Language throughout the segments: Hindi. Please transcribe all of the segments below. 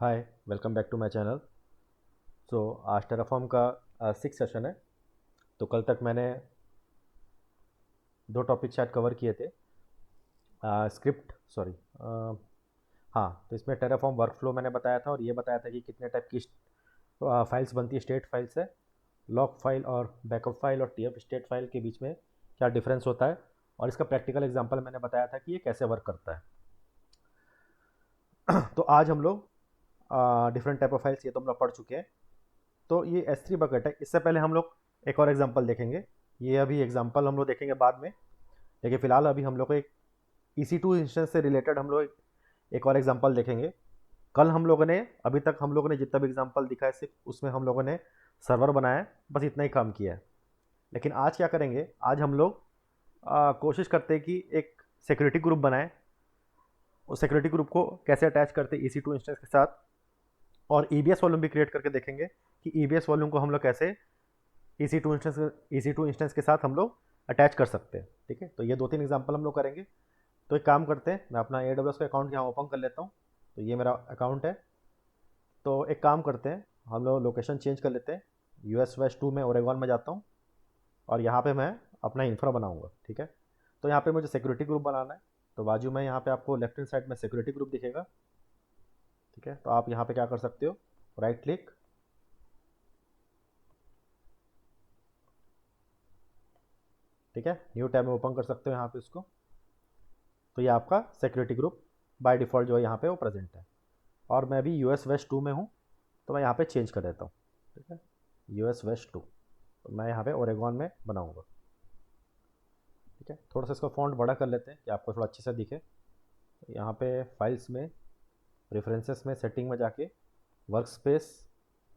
Hi, welcome back to my channel. आज टेराफॉर्म का 6 सेशन है। तो कल तक मैंने दो टॉपिक शायद कवर किए थे। स्क्रिप्ट सॉरी हाँ, तो इसमें टेराफॉर्म वर्कफ्लो मैंने बताया था और ये बताया था कि कितने टाइप की फाइल्स बनती है। स्टेट फाइल्स है, लॉग फाइल और बैकअप फाइल, और टीएफ स्टेट फाइल के बीच में क्या डिफरेंस होता है, और इसका प्रैक्टिकल एग्जांपल मैंने बताया था कि ये कैसे वर्क करता है। तो आज हम लोग डिफरेंट टाइप ऑफ फाइल्स ये तो हम लोग पढ़ चुके हैं। तो ये S3 बकेट है। इससे पहले हम लोग एक और एग्जांपल देखेंगे। ये अभी एग्जांपल हम लोग देखेंगे बाद में, लेकिन फिलहाल अभी हम लोग को एक EC2 इंस्टेंस से रिलेटेड हम लोग एक और एग्जांपल देखेंगे। कल हम लोगों ने, अभी तक हम लोगों ने जितना भी एग्जांपल दिखा है सिर्फ उसमें हम लोगों ने सर्वर बनाया है, बस इतना ही काम किया है। लेकिन आज क्या करेंगे, आज हम लोग कोशिश करते हैं कि एक सिक्योरिटी ग्रुप बनाएं। उस सिक्योरिटी ग्रुप को कैसे अटैच करते हैं EC2 इंस्टेंस के साथ, और EBS वॉल्यूम भी क्रिएट करके देखेंगे कि EBS वॉल्यूम को हम लोग कैसे EC2 इंस्टेंस के साथ हम लोग अटैच कर सकते हैं। ठीक है, तो ये दो तीन एग्जांपल हम लोग करेंगे। तो एक काम करते हैं, मैं अपना AWS का अकाउंट यहाँ ओपन कर लेता हूँ। तो ये मेरा अकाउंट है। तो एक काम करते हैं, हम लोग लोकेशन चेंज कर लेते हैं। US वेस्ट 2 में ओरेगॉन में जाता हूँ, और यहाँ पे मैं अपना इंफ्रा बनाऊँगा। ठीक है, तो यहाँ पे मुझे सिक्योरिटी ग्रुप बनाना है। तो बाजू में यहाँ पे आपको लेफ्ट हैंड साइड में सिक्योरिटी ग्रुप दिखेगा। ठीक है, तो आप यहाँ पे क्या कर सकते हो, राइट क्लिक, ठीक है, न्यू टैब में ओपन कर सकते हो यहाँ पे उसको। तो ये आपका सिक्योरिटी ग्रुप बाय डिफ़ॉल्ट जो है यहाँ पे वो प्रेजेंट है। और मैं भी US वेस्ट 2 में हूँ, तो मैं यहाँ पे चेंज कर देता हूँ। ठीक है, US वेस्ट 2, तो मैं यहाँ पे ओरेगॉन में बनाऊँगा। ठीक है, थोड़ा सा इसका फॉन्ट बड़ा कर लेते हैं कि आपको थोड़ा अच्छे से दिखे। तो यहाँ पे फाइल्स में, प्रेफरेंसेस में, सेटिंग में जाके work space,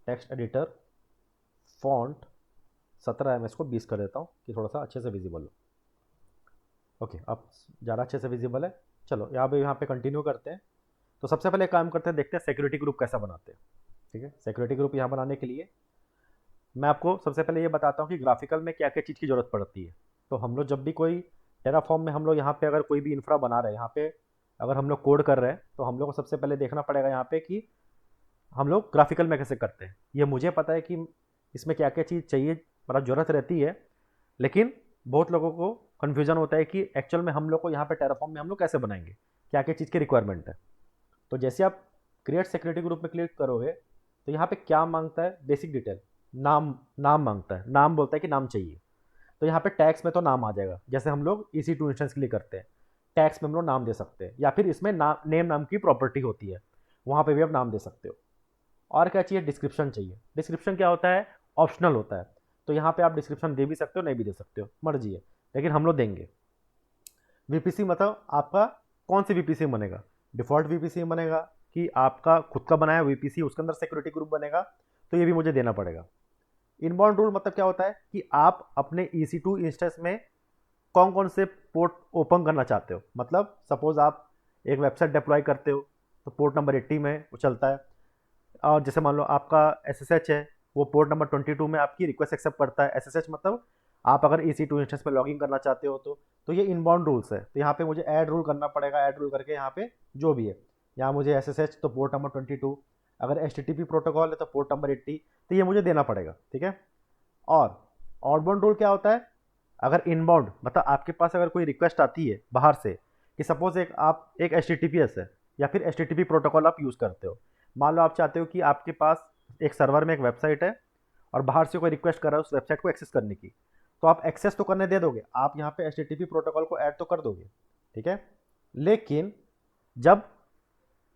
text editor, font 17 है, मैं इसको 20 कर देता हूँ कि थोड़ा सा अच्छे से विजिबल हो। ओके, अब ज़्यादा अच्छे से विजिबल है। चलो यहाँ पे कंटिन्यू करते हैं। तो सबसे पहले काम करते हैं, देखते हैं सिक्योरिटी ग्रुप कैसा बनाते हैं। ठीक है, सिक्योरिटी ग्रुप यहाँ बनाने के लिए मैं आपको सबसे पहले ये बताता हूँ कि ग्राफिकल में क्या क्या चीज़ की ज़रूरत पड़ती है। तो हम लोग जब भी कोई टेराफॉर्म में हम लोग यहाँ पे अगर कोई भी इंफ्रा बना रहे हैं, यहाँ पे अगर हम लोग कोड कर रहे हैं, तो हम लोग को सबसे पहले देखना पड़ेगा यहाँ पे कि हम लोग ग्राफिकल में कैसे करते हैं। ये मुझे पता है कि इसमें क्या क्या चीज़ चाहिए, मतलब ज़रूरत रहती है, लेकिन बहुत लोगों को कन्फ्यूजन होता है कि एक्चुअल में हम लोग को यहाँ पे टेराफॉर्म में हम लोग कैसे बनाएंगे, क्या क्या चीज़ की रिक्वायरमेंट है। तो जैसे आप क्रिएट सिक्योरिटी ग्रुप में क्लिक करोगे, तो यहाँ पे क्या मांगता है, बेसिक डिटेल, नाम नाम मांगता है। नाम बोलता है कि नाम चाहिए। तो यहाँ पे टैक्स में तो नाम आ जाएगा, जैसे हम लोग EC2 इंस्टेंस के लिए करते हैं। टैक्स में हम लोग नाम दे सकते हैं, या फिर इसमें नेम नाम की प्रॉपर्टी होती है, वहाँ पे भी आप नाम दे सकते हो। और क्या चाहिए, डिस्क्रिप्शन चाहिए। डिस्क्रिप्शन क्या होता है, ऑप्शनल होता है। तो यहाँ पे आप डिस्क्रिप्शन दे भी सकते हो, नहीं भी दे सकते हो, मर्जी है, लेकिन हम लोग देंगे। VPC मतलब आपका कौन सी VPC बनेगा, डिफॉल्ट VPC बनेगा कि आपका खुद का बनाया VPC, उसके अंदर सिक्योरिटी ग्रुप बनेगा, तो ये भी मुझे देना पड़ेगा। इनबाउंड रूल मतलब क्या होता है कि आप अपने EC2 इंस्टेंस में कौन कौन से पोर्ट ओपन करना चाहते हो। मतलब सपोज आप एक वेबसाइट डिप्लॉय करते हो, तो पोर्ट नंबर 80 में वो चलता है। और जैसे मान लो आपका SSH है, वो पोर्ट नंबर 22 में आपकी रिक्वेस्ट एक्सेप्ट करता है। SSH मतलब आप अगर EC2 इंस्टेंस में लॉगिन करना चाहते हो तो ये इनबाउंड रूल्स है। तो यहाँ पे मुझे ऐड रूल करना पड़ेगा। ऐड रूल करके यहाँ पे जो भी है, यहाँ मुझे SSH तो पोर्ट नंबर 22, अगर HTTP प्रोटोकॉल है तो पोर्ट नंबर 80, तो ये मुझे देना पड़ेगा। ठीक है, और आउटबाउंड रूल क्या होता है, अगर इनबाउंड मतलब आपके पास अगर कोई रिक्वेस्ट आती है बाहर से, कि सपोज एक HTTPS है, या फिर HTTP प्रोटोकॉल आप यूज़ करते हो। मान लो आप चाहते हो कि आपके पास एक सर्वर में एक वेबसाइट है, और बाहर से कोई रिक्वेस्ट कर रहा है उस वेबसाइट को एक्सेस करने की, तो आप एक्सेस तो करने दे दोगे, आप यहाँ पे HTTP प्रोटोकॉल को ऐड तो कर दोगे। ठीक है, लेकिन जब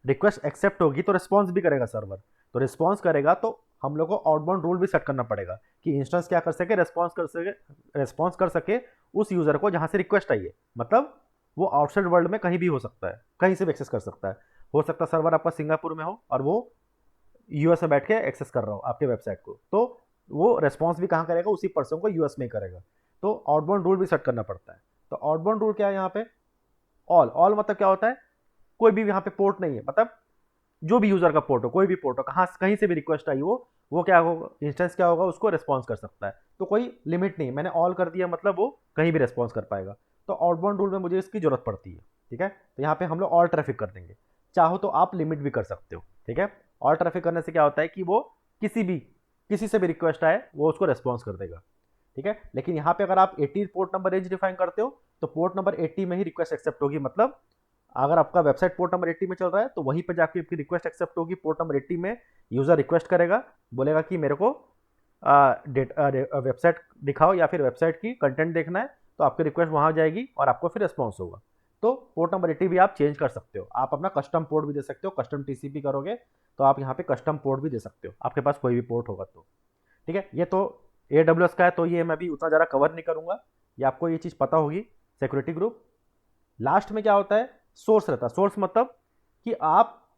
रिक्वेस्ट एक्सेप्ट होगी तो रिस्पॉन्स भी करेगा सर्वर। तो रिस्पॉन्स करेगा तो हम लोग को आउटबाउंड रूल भी सेट करना पड़ेगा कि इंस्टेंस क्या कर सके, रिस्पॉन्स कर सके उस यूजर को जहां से रिक्वेस्ट आई है। मतलब वो आउटसाइड वर्ल्ड में कहीं भी हो सकता है, कहीं से भी एक्सेस कर सकता है। हो सकता है सर्वर आपका सिंगापुर में हो और वो US में बैठ के एक्सेस कर रहा हो आपके वेबसाइट को, तो वो रेस्पॉन्स भी कहाँ करेगा, उसी पर्सन को US में ही करेगा। तो आउटबाउंड रूल भी सेट करना पड़ता है। तो आउटबाउंड रूल क्या है यहाँ पे, ऑल ऑल मतलब क्या होता है, कोई भी यहाँ पे पोर्ट नहीं है, मतलब जो भी यूजर का पोर्ट हो, कोई भी पोर्ट हो, कहाँ कहीं से भी रिक्वेस्ट आई वो क्या होगा, इंस्टेंस क्या होगा, उसको रिस्पॉन्स कर सकता है। तो कोई लिमिट नहीं, मैंने ऑल कर दिया मतलब वो कहीं भी रिस्पॉन्स कर पाएगा। तो आउटबाउंड रूल में मुझे इसकी जरूरत पड़ती है। ठीक है, तो यहाँ पे हम लोग ऑल ट्रैफिक कर देंगे। चाहो तो आप लिमिट भी कर सकते हो, ठीक है। और ट्रैफिक करने से क्या होता है कि वो किसी से भी रिक्वेस्ट आए वो उसको रेस्पॉन्स कर देगा, ठीक है। लेकिन यहाँ पे अगर आप 80 पोर्ट नंबर रेंज डिफाइन करते हो तो पोर्ट नंबर 80 में ही रिक्वेस्ट एक्सेप्ट होगी, मतलब अगर आपका वेबसाइट पोर्ट नंबर 80 में चल रहा है तो वहीं पे जाके आपकी रिक्वेस्ट एक्सेप्ट होगी। पोर्ट नंबर 80 में यूजर रिक्वेस्ट करेगा, बोलेगा कि मेरे को वेबसाइट दिखाओ या फिर वेबसाइट की कंटेंट देखना है, तो आपकी रिक्वेस्ट वहां जाएगी और आपको फिर रिस्पॉन्स होगा। तो पोर्ट नंबर 80 भी आप चेंज कर सकते हो, आप अपना कस्टम पोर्ट भी दे सकते हो। कस्टम टीसीपी करोगे तो आप यहाँ पे कस्टम पोर्ट भी दे सकते हो, आपके पास कोई भी पोर्ट होगा तो, ठीक है। ये तो AWS का है, तो ये मैं भी उतना ज़्यादा कवर नहीं करूँगा, ये आपको ये चीज़ पता होगी। सिक्योरिटी ग्रुप लास्ट में क्या होता है, सोर्स रहता है। सोर्स मतलब कि आप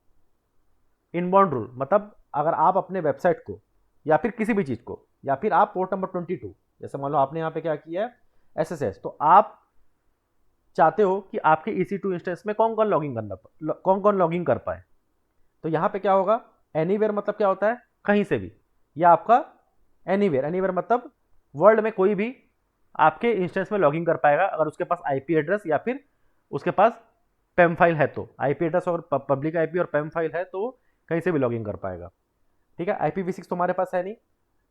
इनबाउंड रूल, मतलब अगर आप अपने वेबसाइट को या फिर किसी भी चीज़ को, या फिर आप पोर्ट नंबर 22, जैसे मान लो आपने यहाँ पे क्या किया है SSH, तो आप चाहते हो कि आपके EC2 इंस्टेंस में कौन कौन लॉगिंग कर पाए। तो यहाँ पे क्या होगा, एनीवेयर मतलब क्या होता है, कहीं से भी, या आपका एनीवेयर मतलब वर्ल्ड में कोई भी आपके इंस्टेंस में लॉगिंग कर पाएगा अगर उसके पास IP एड्रेस या फिर उसके पास पेम फाइल है। तो IP एड्रेस और पब्लिक IP और पेम फाइल है तो कहीं से भी लॉगिंग कर पाएगा, ठीक है। IPv6 तुम्हारे पास है नहीं।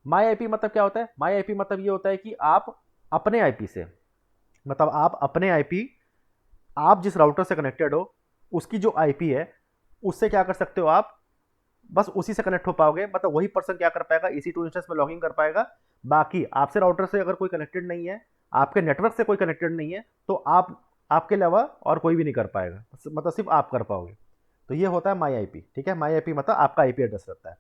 माई IP मतलब क्या होता है, माई IP मतलब ये होता है कि आप अपने IP से, मतलब आप अपने IP, आप जिस राउटर से कनेक्टेड हो उसकी जो IP है उससे क्या कर सकते हो, आप बस उसी से कनेक्ट हो पाओगे, मतलब वही पर्सन क्या कर पाएगा, EC2 इंस्टेंस में लॉगिंग कर पाएगा। बाकी आपसे राउटर से अगर कोई कनेक्टेड नहीं है, आपके नेटवर्क से कोई कनेक्टेड नहीं है, तो आपके अलावा और कोई भी नहीं कर पाएगा, मतलब सिर्फ आप कर पाओगे। तो ये होता है माई IP, ठीक है। माई IP मतलब आपका IP एड्रेस रहता है,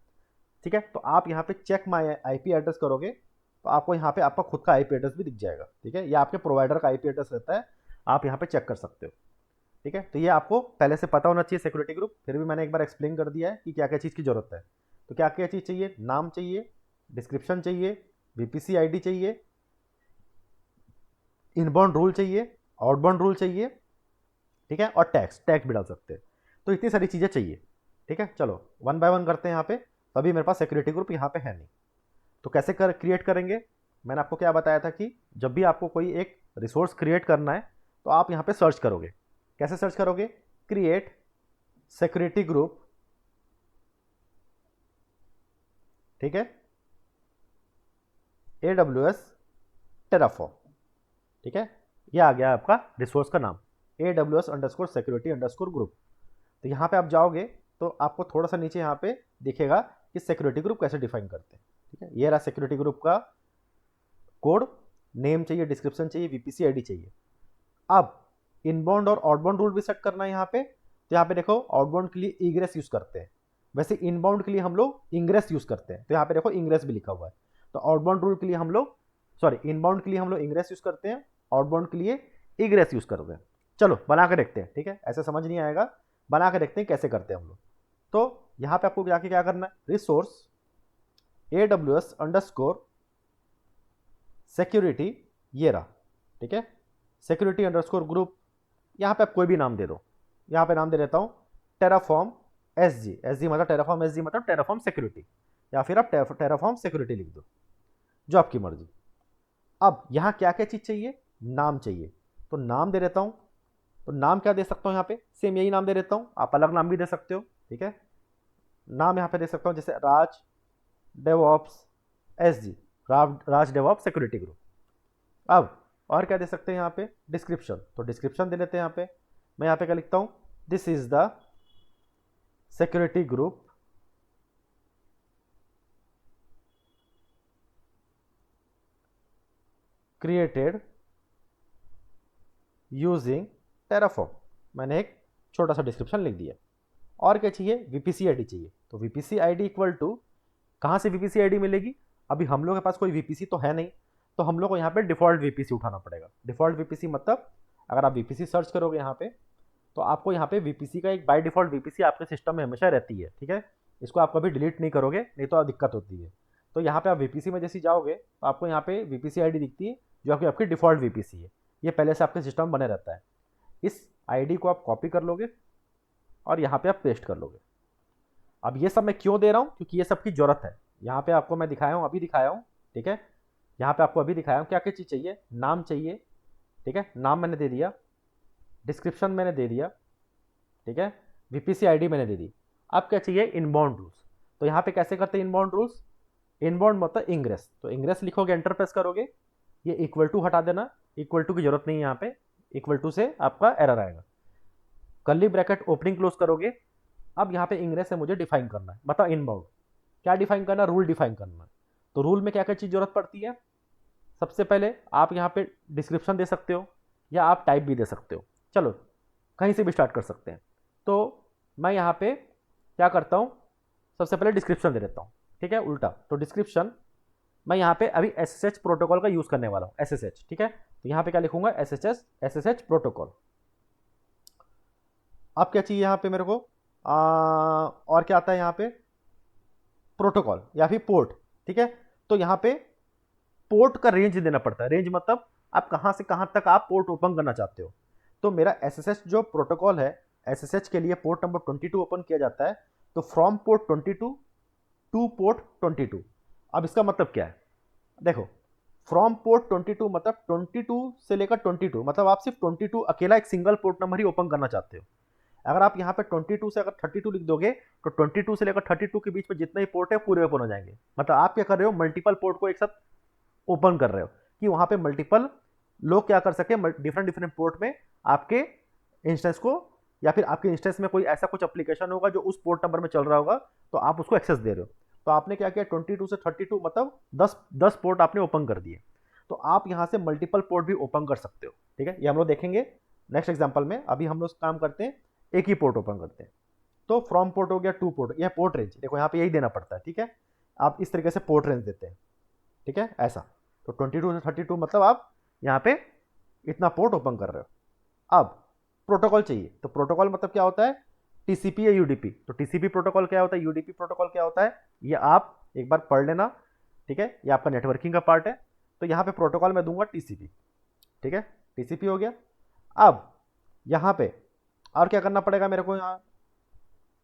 ठीक है। तो आप यहाँ पे चेक माई IP एड्रेस करोगे तो आपको यहाँ पे आपका खुद का IP एड्रेस भी दिख जाएगा, ठीक है। या आपके प्रोवाइडर का IP एड्रेस रहता है, आप यहाँ पे चेक कर सकते हो, ठीक है। तो ये आपको पहले से पता होना चाहिए सिक्योरिटी ग्रुप, फिर भी मैंने एक बार एक्सप्लेन कर दिया है कि क्या क्या चीज़ की जरूरत है। तो क्या क्या चीज़ चाहिए, नाम चाहिए, डिस्क्रिप्शन चाहिए, VPC ID चाहिए, इनबाउंड रूल चाहिए, आउटबाउंड रूल चाहिए, ठीक है। और टैक्स भी डाल सकते हैं। तो इतनी सारी चीज़ें चाहिए, ठीक है। चलो वन बाय वन करते हैं यहाँ पे। तभी मेरे पास सिक्योरिटी ग्रुप यहाँ पे है नहीं, तो कैसे क्रिएट करेंगे। मैंने आपको क्या बताया था कि जब भी आपको कोई एक रिसोर्स क्रिएट करना है तो आप यहाँ पे सर्च करोगे। कैसे सर्च करोगे, क्रिएट सिक्योरिटी ग्रुप, ठीक है, AWS टेराफॉर्म, ठीक है। ये आ गया आपका रिसोर्स का नाम, AWS_security_group। तो यहाँ पे आप जाओगे तो आपको थोड़ा सा नीचे यहाँ पे दिखेगा कि सिक्योरिटी ग्रुप कैसे डिफाइन करते हैं, ठीक है। ये रहा सिक्योरिटी ग्रुप का कोड, नेम चाहिए, डिस्क्रिप्शन चाहिए, VPC ID चाहिए। अब इनबाउंड और आउटबाउंड रूल भी सेट करना है यहाँ पे। तो यहाँ पे देखो, आउटबाउंड के लिए इग्रेस यूज करते हैं, वैसे इनबाउंड के लिए हम लोग इंग्रेस यूज करते हैं। तो यहाँ पे देखो इंग्रेस भी लिखा हुआ है। तो आउटबाउंड रूल के लिए हम लोग, सॉरी, इनबाउंड के लिए हम लोग इंग्रेस यूज करते हैं, आउटबाउंड के लिए इग्रेस यूज करते हैं। चलो बना के देखते हैं, ठीक है। ऐसे समझ नहीं आएगा, बना के देखते हैं कैसे करते हैं हम लोग। तो यहाँ पे आपको जाके क्या करना है, रिसोर्स AWS_security, ये रहा, ठीक है, security_group। यहाँ पे आप कोई भी नाम दे दो, यहाँ पे नाम दे देता हूँ टेराफॉर्म SG मतलब टेराफॉर्म SG मतलब टेराफॉर्म सिक्योरिटी, या फिर आप टेराफॉर्म सिक्योरिटी लिख दो, जो आपकी मर्जी। अब यहाँ क्या क्या चीज़ चाहिए, नाम चाहिए, तो नाम दे देता हूँ। तो नाम क्या दे सकता हूँ, यहाँ पे सेम यही नाम दे देता हूँ, आप अलग नाम भी दे सकते हो, ठीक है। नाम यहाँ पे दे सकता हूँ जैसे राज डेवऑप्स SG, राज डेवऑप्स सिक्योरिटी ग्रुप। अब और क्या दे सकते हैं यहाँ पे, डिस्क्रिप्शन, तो डिस्क्रिप्शन दे लेते हैं यहाँ पे। मैं यहाँ पे क्या लिखता हूँ, this is the security group created using Terraform. मैंने एक छोटा सा डिस्क्रिप्शन लिख दिया। और क्या चाहिए, VPC ID चाहिए। तो VPC ID इक्वल टू, कहाँ से VPC ID मिलेगी, अभी हम लोग के पास कोई VPC तो है नहीं, तो हम लोग को यहाँ पे डिफॉल्ट VPC उठाना पड़ेगा। डिफॉल्ट VPC मतलब अगर आप VPC सर्च करोगे यहाँ पे, तो आपको यहाँ पे VPC का एक बाय डिफॉल्ट VPC आपके सिस्टम में हमेशा रहती है, ठीक है। इसको आप कभी डिलीट नहीं करोगे, नहीं तो दिक्कत होती है। तो यहाँ पे आप VPC में जैसे जाओगे तो आपको यहाँ पे VPC ID दिखती है, जो आपकी डिफॉल्ट VPC है। ये पहले से आपके सिस्टम बने रहता है। इस ID को आप कॉपी कर लोगे और यहाँ पे आप पेस्ट कर लोगे। अब ये सब मैं क्यों दे रहा हूँ, क्योंकि ये सब की जरूरत है। यहाँ पे आपको मैं दिखाया हूँ, अभी दिखाया हूँ, ठीक है। यहाँ पे आपको अभी दिखाया हूँ क्या क्या चीज़ चाहिए, नाम चाहिए, ठीक है, नाम मैंने दे दिया, डिस्क्रिप्शन मैंने दे दिया, ठीक है, VPC आईडी मैंने दे दी। अब क्या चाहिए, इनबाउंड रूल्स। तो यहाँ पे कैसे करते हैं इनबाउंड रूल्स, इनबाउंड मतलब इंग्रेस, तो इंग्रेस लिखोगे, एंटर प्रेस करोगे, ये इक्वल टू हटा देना, इक्वल टू की जरूरत नहीं है यहाँ पे, इक्वल टू से आपका एरर आएगा। कर्ली ब्रैकेट ओपनिंग क्लोज करोगे। अब यहाँ पे इंग्रेस है मुझे डिफाइन करना है, बताओ इनबाउंड क्या डिफाइन करना, रूल डिफाइन करना है। तो रूल में क्या क्या चीज जरूरत पड़ती है, सबसे पहले आप यहाँ पे डिस्क्रिप्शन दे सकते हो या आप टाइप भी दे सकते हो, चलो कहीं से भी स्टार्ट कर सकते हैं। तो मैं यहाँ पे क्या करता हूँ, सबसे पहले डिस्क्रिप्शन दे देता हूँ, ठीक है, उल्टा। तो डिस्क्रिप्शन मैं यहाँ पे अभी SSH प्रोटोकॉल का यूज करने वाला हूँ, SSH, ठीक है। तो यहाँ पे क्या लिखूंगा, SSH प्रोटोकॉल। अब क्या चाहिए यहाँ पे मेरे को, और क्या आता है यहाँ पे, प्रोटोकॉल या फिर पोर्ट, ठीक है। तो यहाँ पे पोर्ट का रेंज देना पड़ता है, रेंज मतलब आप कहाँ से कहाँ तक आप पोर्ट ओपन करना चाहते हो। तो मेरा SSH जो प्रोटोकॉल है, SSH के लिए पोर्ट नंबर 22 ओपन किया जाता है। तो फ्रॉम पोर्ट 22 टू पोर्ट 22। अब इसका मतलब क्या है, देखो, फ्रॉम पोर्ट 22 मतलब 22 से लेकर 22, मतलब आप सिर्फ 22 अकेला एक सिंगल पोर्ट नंबर ही ओपन करना चाहते हो। अगर आप यहाँ पे 22 से अगर 32 लिख दोगे तो 22 से लेकर 32 के बीच में जितने भी पोर्ट है पूरे ओपन हो जाएंगे। मतलब आप क्या कर रहे हो, मल्टीपल पोर्ट को एक साथ ओपन कर रहे हो, कि वहां पे मल्टीपल लोग क्या कर सके, डिफरेंट डिफरेंट पोर्ट में आपके इंस्टेंस को, या फिर आपके इंस्टेंस में कोई ऐसा कुछ एप्लीकेशन होगा जो उस पोर्ट नंबर में चल रहा होगा, तो आप उसको एक्सेस दे रहे हो। तो आपने क्या किया, 22 से 32 मतलब 10 पोर्ट आपने ओपन कर दिए। तो आप यहाँ से मल्टीपल पोर्ट भी ओपन कर सकते हो, ठीक है। ये हम लोग देखेंगे नेक्स्ट एग्जाम्पल में। अभी हम लोग काम करते हैं, एक ही पोर्ट ओपन करते हैं। तो फ्रॉम पोर्ट हो गया टू पोर्ट, यह पोर्ट रेंज, देखो यहाँ पे यही देना पड़ता है, ठीक है। आप इस तरीके से पोर्ट रेंज देते हैं, ठीक है, ऐसा। तो 22 से 32 मतलब आप यहाँ पे इतना पोर्ट ओपन कर रहे हो। अब प्रोटोकॉल चाहिए, तो प्रोटोकॉल मतलब क्या होता है, टीसीपी या यूडीपी। तो टीसीपी प्रोटोकॉल क्या होता है, यूडीपी प्रोटोकॉल क्या होता है, ये आप एक बार पढ़ लेना, ठीक है, ये आपका नेटवर्किंग का पार्ट है। तो यहाँ पे प्रोटोकॉल मैं दूंगा टीसीपी, ठीक है, टीसीपी हो गया। अब यहाँ पे और क्या करना पड़ेगा मेरे को, यहाँ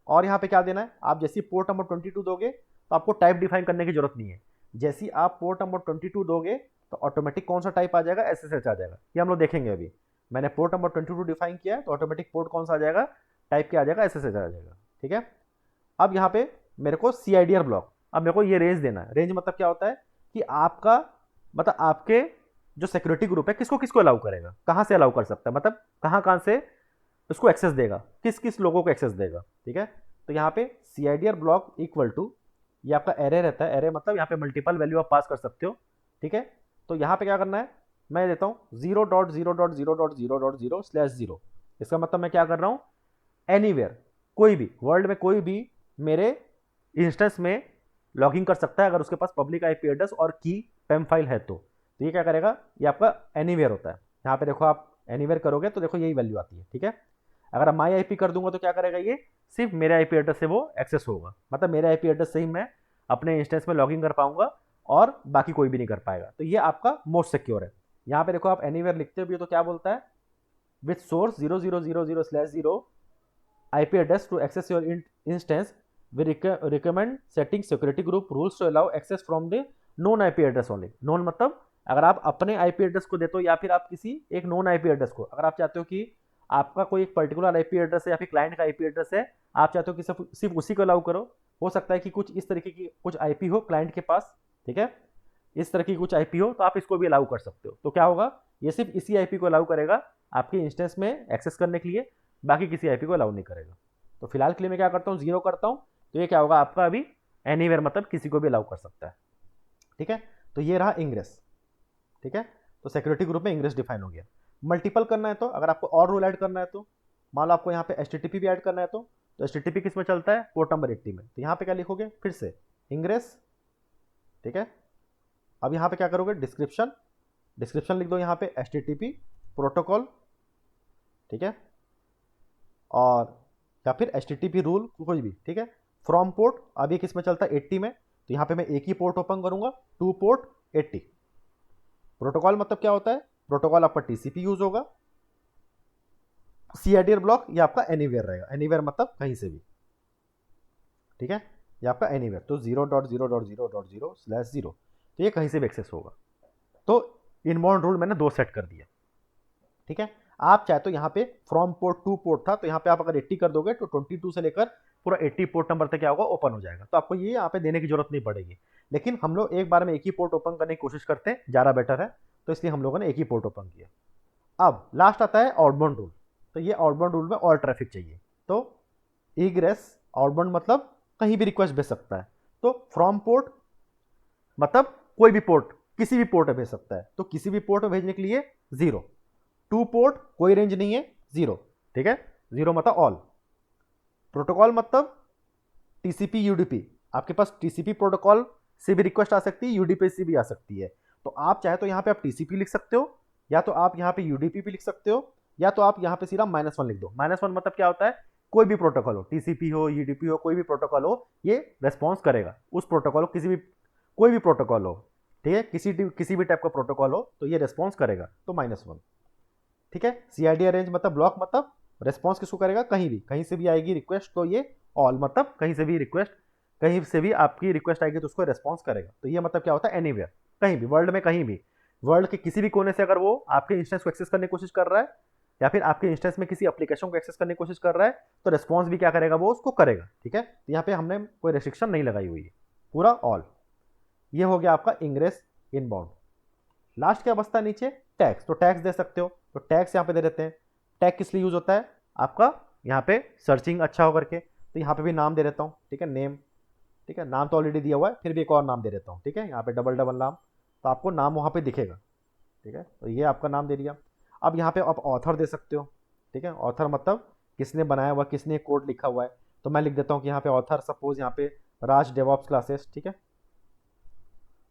और यहाँ पे क्या देना है, आप जैसे पोर्ट नंबर 22 दोगे तो आपको टाइप डिफाइन करने की जरूरत नहीं है। जैसे आप पोर्ट नंबर 22 दोगे तो ऑटोमेटिक कौन सा टाइप आ जाएगा, SSH आ जाएगा। ये हम लोग देखेंगे अभी। मैंने पोर्ट नंबर 22 डिफाइन किया है तो ऑटोमेटिक पोर्ट कौन सा आ जाएगा, टाइप क्या आ जाएगा, SSH आ जाएगा, ठीक है। अब यहाँ पे मेरे को CIDR ब्लॉक, अब मेरे को ये रेंज देना है। रेंज मतलब क्या होता है कि आपका, मतलब आपके जो सिक्योरिटी ग्रुप है किसको किसको अलाउ करेगा, कहाँ से अलाउ कर सकता है, मतलब कहाँ कहाँ से उसको एक्सेस देगा, किस किस लोगों को एक्सेस देगा, ठीक है। तो यहाँ पे CIDR ब्लॉक इक्वल टू, ये आपका एरे रहता है, एरे मतलब यहाँ पे मल्टीपल वैल्यू आप पास कर सकते हो, ठीक है। तो यहाँ पे क्या करना है, मैं देता हूँ 0.0.0.0.0/0। इसका मतलब मैं क्या कर रहा हूँ, एनीवेयर, कोई भी वर्ल्ड में कोई भी मेरे इंस्टेंस में लॉगिंग कर सकता है अगर उसके पास पब्लिक IP एड्रेस और की पेम फाइल है तो ये क्या करेगा, ये आपका एनीवेयर होता है। यहाँ पे देखो, आप एनीवेयर करोगे तो देखो यही वैल्यू आती है, ठीक है। अगर आप माई IP कर दूंगा तो क्या करेगा, ये सिर्फ मेरे IP एड्रेस से वो एक्सेस होगा, मतलब मेरे IP एड्रेस से ही मैं अपने इंस्टेंस में लॉगिन कर पाऊंगा और बाकी कोई भी नहीं कर पाएगा। तो ये आपका मोस्ट सिक्योर है। यहाँ पे देखो, आप एनीवेयर लिखते भी हो तो क्या बोलता है, with source 0000/0 IP address to access your instance, we recommend setting security group rules to allow access from the known IP address only। known मतलब अगर आप अपने IP एड्रेस को देते हो या फिर आप किसी एक नोन IP एड्रेस को, अगर आप चाहते हो कि आपका कोई एक पर्टिकुलर IP एड्रेस है या फिर क्लाइंट का IP एड्रेस है, आप चाहते हो कि सिर्फ उसी को अलाउ करो। हो सकता है कि कुछ इस तरीके की कुछ IP हो क्लाइंट के पास, ठीक है, इस तरह की कुछ IP हो तो आप इसको भी अलाउ कर सकते हो। तो क्या होगा, ये सिर्फ इसी IP को अलाउ करेगा आपके इंस्टेंस में एक्सेस करने के लिए, बाकी किसी IP को अलाउ नहीं करेगा। तो फिलहाल के लिए मैं क्या करता हूँ, 0 करता हूँ। तो ये क्या होगा आपका, अभी एनीवेयर मतलब किसी को भी अलाउ कर सकता है, ठीक है। तो ये रहा इंग्रेस, ठीक है। तो सिक्योरिटी ग्रुप में इंग्रेस डिफाइन हो गया। मल्टीपल करना है तो, अगर आपको और रूल ऐड करना है तो, मान लो आपको यहाँ पे HTTP भी ऐड करना है तो HTTP किस में चलता है, पोर्ट नंबर 80 में। तो यहाँ पे क्या लिखोगे, फिर से इंग्रेस, ठीक है। अब यहाँ पे क्या करोगे, डिस्क्रिप्शन, डिस्क्रिप्शन लिख दो यहाँ पे HTTP प्रोटोकॉल, ठीक है, और या फिर HTTP रूल कोई भी, ठीक है। फ्रॉम पोर्ट, अब ये किस में चलता है, 80 में। तो यहाँ पे मैं एक ही पोर्ट ओपन करूंगा, 2 पोर्ट 80। प्रोटोकॉल मतलब क्या होता है, प्रोटोकॉल आपका TCP यूज होगा। CIDR ब्लॉक ये आपका एनीवेयर रहेगा, एनीवेयर मतलब कहीं से भी, ठीक है, ये आपका एनीवेयर। तो 0.0.0.0/0 तो ये कहीं से भी एक्सेस होगा। तो इनबाउंड रूल मैंने 2 सेट कर दिया, ठीक है। आप चाहे तो यहाँ पे फ्रॉम पोर्ट टू पोर्ट था, तो यहाँ पे आप अगर 80 कर दोगे तो 22 से लेकर पूरा 80 पोर्ट नंबर तक क्या होगा, ओपन हो जाएगा। तो आपको ये यहाँ पे देने की जरूरत नहीं पड़ेगी। लेकिन हम लोग एक बार में एक ही पोर्ट ओपन करने की कोशिश करते हैं, ज़्यादा बेटर है, तो इसलिए हम लोगों ने एक ही पोर्ट ओपन किया। अब लास्ट आता है आउटबाउंड रूल। तो ये आउटबाउंड रूल में और ट्रैफिक चाहिए, तो इग्रेस आउटबाउंड मतलब कहीं भी रिक्वेस्ट भेज सकता है। तो फ्रॉम पोर्ट मतलब कोई भी पोर्ट, किसी भी पोर्ट में भेज सकता है। तो किसी भी पोर्ट में भेजने के लिए 0, टू पोर्ट कोई रेंज नहीं है 0, ठीक है, 0 मतलब ऑल। प्रोटोकॉल मतलब टीसीपी यूडीपी, आपके पास टीसीपी प्रोटोकॉल से भी रिक्वेस्ट आ सकती है, यूडीपी से भी आ सकती है। तो आप चाहे तो यहाँ पे आप टीसीपी लिख सकते हो, या तो आप यहाँ पे यूडीपी भी लिख सकते हो, या तो आप यहाँ पे सीधा -1 लिख दो। -1 मतलब क्या होता है, कोई भी प्रोटोकॉल हो, टीसीपी हो, यूडीपी हो, कोई भी प्रोटोकॉल हो, ये रेस्पॉन्स करेगा उस प्रोटोकॉल को, किसी भी कोई भी प्रोटोकॉल हो, ठीक है, किसी भी टाइप का प्रोटोकॉल हो तो ये रेस्पॉन्स करेगा, तो -1, ठीक है। सीआईडी रेंज मतलब ब्लॉक मतलब रेस्पॉन्स किसको करेगा, कहीं भी, कहीं से भी आएगी रिक्वेस्ट तो ये ऑल मतलब कहीं से भी रिक्वेस्ट, कहीं से भी आपकी रिक्वेस्ट आएगी तो उसको रेस्पॉन्स करेगा। तो ये मतलब क्या होता है, एनीवेयर, कहीं भी वर्ल्ड में, कहीं भी वर्ल्ड के किसी भी कोने से अगर वो आपके इंस्टेंस को एक्सेस करने की कोशिश कर रहा है, या फिर आपके इंस्टेंस में किसी एप्लीकेशन को एक्सेस करने की कोशिश कर रहा है, तो रेस्पॉन्स भी क्या करेगा, वो उसको करेगा, ठीक है। तो यहाँ पे हमने कोई रेस्ट्रिक्शन नहीं लगाई हुई है, पूरा ऑल। ये हो गया आपका इंग्रेस इनबाउंड। लास्ट क्या बचता है नीचे, टैक्स। तो टैक्स दे सकते हो, तो टैक्स यहाँ पे दे देते हैं। टैग किस लिए यूज होता है, आपका यहाँ पे सर्चिंग अच्छा हो करके, तो यहाँ पे भी नाम दे देता हूँ, ठीक है, नेम, ठीक है, नाम तो ऑलरेडी दिया हुआ है, फिर भी एक और नाम दे देता हूँ, ठीक है, यहाँ पे डबल नाम, तो आपको नाम वहाँ पे दिखेगा, ठीक है। तो ये आपका नाम दे दिया। अब यहाँ पे आप ऑथर दे सकते हो, ठीक है, ऑथर मतलब किसने बनाया हुआ, किसने कोड लिखा हुआ है। तो मैं लिख देता हूँ कि यहाँ पे ऑथर सपोज यहाँ पे राज डेवॉप्स क्लासेस, ठीक है,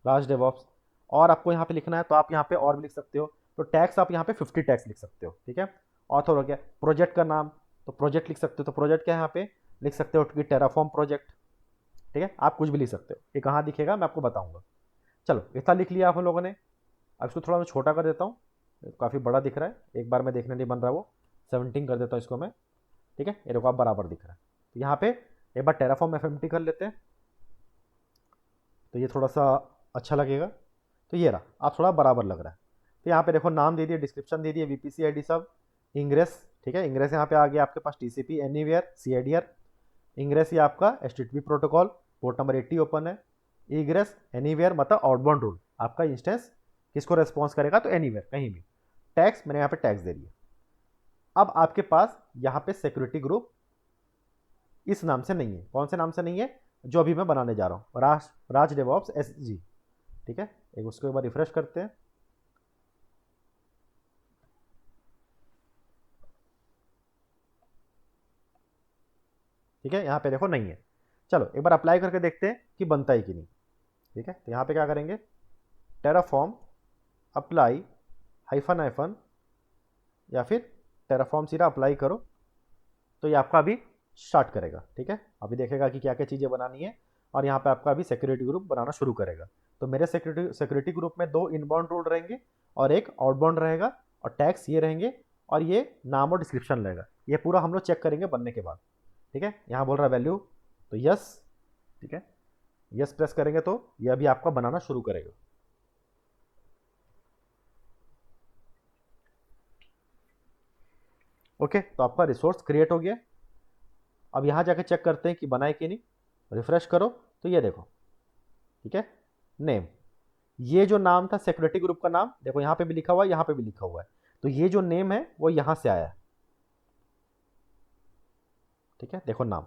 राज डेवॉप्स। और आपको यहाँ पे लिखना है तो आप यहाँ पे और भी लिख सकते हो। तो टैक्स आप यहाँ पे 50 टैक्स लिख सकते हो, ठीक है। ऑथर हो गया। प्रोजेक्ट का नाम, तो प्रोजेक्ट लिख सकते हो, तो प्रोजेक्ट क्या है यहाँ पे लिख सकते हो कि टेराफॉर्म प्रोजेक्ट, ठीक है, आप कुछ भी लिख सकते हो। ये कहाँ दिखेगा मैं आपको बताऊंगा। चलो इतना लिख लिया आप लोगों ने। अब इसको थोड़ा मैं छोटा कर देता हूँ, काफ़ी बड़ा दिख रहा है, एक बार में देखने नहीं बन रहा, वो 17 कर देता हूँ इसको मैं, ठीक है, ये देखो आप बराबर दिख रहा है। तो यहाँ पे एक बार टेराफॉर्म एफएमटी कर लेते हैं, तो ये थोड़ा सा अच्छा लगेगा। तो ये रहा, आप थोड़ा बराबर लग रहा है। तो यहाँ पे देखो नाम दे दिए, डिस्क्रिप्शन दे दिए, वीपीसी आईडी सब, इंग्रेस, ठीक है, इंग्रेस यहाँ पे आ गया आपके पास, टीसीपी एनीवेयर सीआईडीआर, इंग्रेस ये आपका HTTP protocol, port number 80 open है। इग्रेस एनीवेयर मतलब आउटबाउंड रूल, आपका इंस्टेंस किसको रेस्पॉन्स करेगा, तो एनीवेयर, कहीं भी। टैक्स मैंने यहाँ पे टैक्स दे दिया। अब आपके पास यहाँ पे सिक्योरिटी ग्रुप इस नाम से नहीं है, कौन से नाम से नहीं है, जो अभी मैं बनाने जा रहा हूँ, राज डेवॉप्स एसजी, ठीक है। एक उसको एक बार रिफ्रेश करते हैं, ठीक है, यहाँ पे देखो नहीं है। चलो एक बार अप्लाई करके देखते हैं कि बनता है कि नहीं, ठीक है। तो यहाँ पे क्या करेंगे, टेराफॉर्म अप्लाई हाइफन या फिर टेराफॉर्म सीधा अप्लाई करो, तो ये आपका अभी स्टार्ट करेगा, ठीक है। अभी देखेगा कि क्या क्या चीज़ें बनानी है, और यहाँ पे आपका अभी सिक्योरिटी ग्रुप बनाना शुरू करेगा। तो मेरे सिक्योरिटी ग्रुप में 2 इनबाउंड रूल रहेंगे और एक आउटबाउंड रहेगा, और टैक्स ये रहेंगे, और ये नाम और डिस्क्रिप्शन रहेगा। ये पूरा हम लोग चेक करेंगे बनने के बाद, ठीक है। यहाँ बोल रहा है वैल्यू, तो यस, ठीक है, यस प्रेस करेंगे तो ये अभी आपका बनाना शुरू करेगा। ओके, तो आपका रिसोर्स क्रिएट हो गया। अब यहाँ जाके चेक करते हैं कि बनाए कि नहीं, रिफ्रेश करो, तो ये देखो, ठीक है, नेम, ये जो नाम था सिक्योरिटी ग्रुप का नाम, देखो यहाँ पे भी लिखा हुआ है, यहाँ पे भी लिखा हुआ है, तो ये जो नेम है वो यहाँ से आया है, ठीक है, देखो नाम,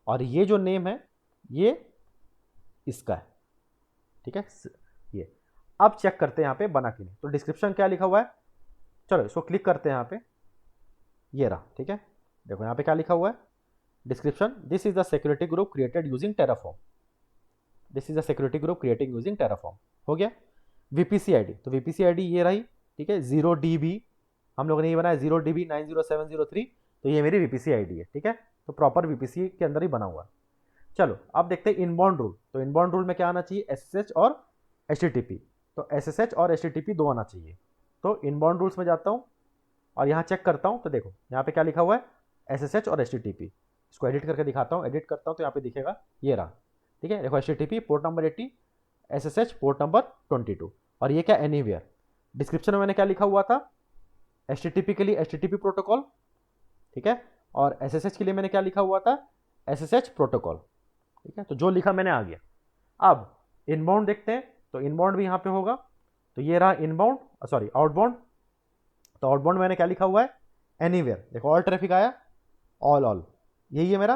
और ये जो नेम है ये इसका है, ठीक है, ये। अब चेक करते हैं यहाँ पे बना कि नहीं। तो डिस्क्रिप्शन क्या लिखा हुआ है, चलो इसको क्लिक करते हैं यहाँ पे, ये रहा, ठीक है, देखो यहाँ पे क्या लिखा हुआ है, description, this is the security group created using Terraform, this is the security group creating using Terraform, हो गया। वीपीसी आईडी, तो वीपीसी आईडी ये रही, ठीक है, 0DB हम लोगों ने ये बनाया, 0DB 90703, तो ये मेरी वीपीसी आईडी है, ठीक है। तो प्रॉपर वीपीसी के अंदर ही बना हुआ है। चलो अब देखते हैं इनबाउंड रूल। तो इनबाउंड रूल में क्या आना चाहिए, एसएसएच और एचटीटीपी। तो एसएसएच और एचटीटीपी 2 आना चाहिए। तो इनबाउंड रूल्स में जाता हूँ और यहाँ चेक करता हूँ, तो देखो यहाँ पे क्या लिखा हुआ है, एसएसएच और एचटीटीपी। इसको एडिट करके दिखाता हूँ, एडिट करता हूँ तो यहाँ पे दिखेगा, ये रहा, ठीक है, देखो HTTP port number 80, SSH port number 22, और ये क्या एनीवेयर। डिस्क्रिप्शन में मैंने क्या लिखा हुआ था, HTTP के लिए HTTP प्रोटोकॉल, ठीक है, और SSH के लिए मैंने क्या लिखा हुआ था, SSH प्रोटोकॉल, ठीक है। तो जो लिखा मैंने आ गया। अब इनबाउंड देखते हैं, तो इनबाउंड भी यहाँ पे होगा, तो ये रहा इनबाउंड, सॉरी आउटबाउंड। तो आउटबाउंड मैंने क्या लिखा हुआ है, एनीवेयर, देखो ऑल ट्रैफिक आया, ऑल यही है मेरा,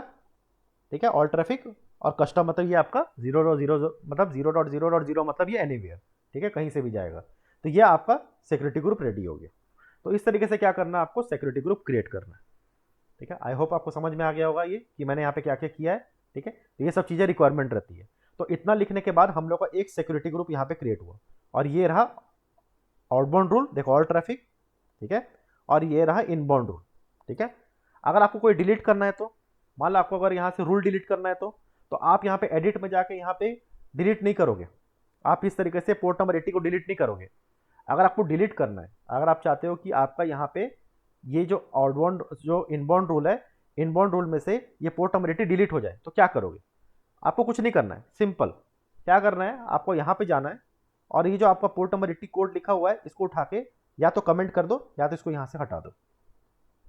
ठीक है। ऑल ट्रैफिक और कस्टम मतलब ये आपका 0.0 मतलब 0.0.0 मतलब ये एनीवेयर, ठीक है, कहीं से भी जाएगा। तो ये आपका सिक्योरिटी ग्रुप रेडी हो गया। तो इस तरीके से क्या करना है, आपको सिक्योरिटी ग्रुप क्रिएट करना है, ठीक है। आई होप आपको समझ में आ गया होगा ये कि मैंने यहाँ पे क्या क्या किया है, ठीक है। तो ये सब चीज़ें रिक्वायरमेंट रहती है। तो इतना लिखने के बाद हम लोग का एक सिक्योरिटी ग्रुप यहाँ पे क्रिएट हुआ, और ये रहा आउटबाउंड रूल, देखो ऑल ट्रैफिक, ठीक है, और ये रहा इनबाउंड रूल, ठीक है। अगर आपको कोई डिलीट करना है, तो मान लो आपको अगर यहाँ से रूल डिलीट करना है, तो आप यहाँ पे एडिट में जाके यहाँ पे डिलीट नहीं करोगे, आप इस तरीके से पोर्ट नंबर 80 को डिलीट नहीं करोगे। अगर आपको डिलीट करना है, अगर आप चाहते हो कि आपका यहाँ पे ये जो आउटबाउंड जो इनबाउंड रूल है, इनबाउंड रूल में से ये पोर्ट नंबर 80 डिलीट हो जाए, तो क्या करोगे, आपको कुछ नहीं करना है, सिंपल क्या करना है, आपको यहाँ पे जाना है, और ये जो आपका पोर्ट नंबर 80 कोड लिखा हुआ है, इसको उठा के या तो कमेंट कर दो या तो इसको यहाँ से हटा दो,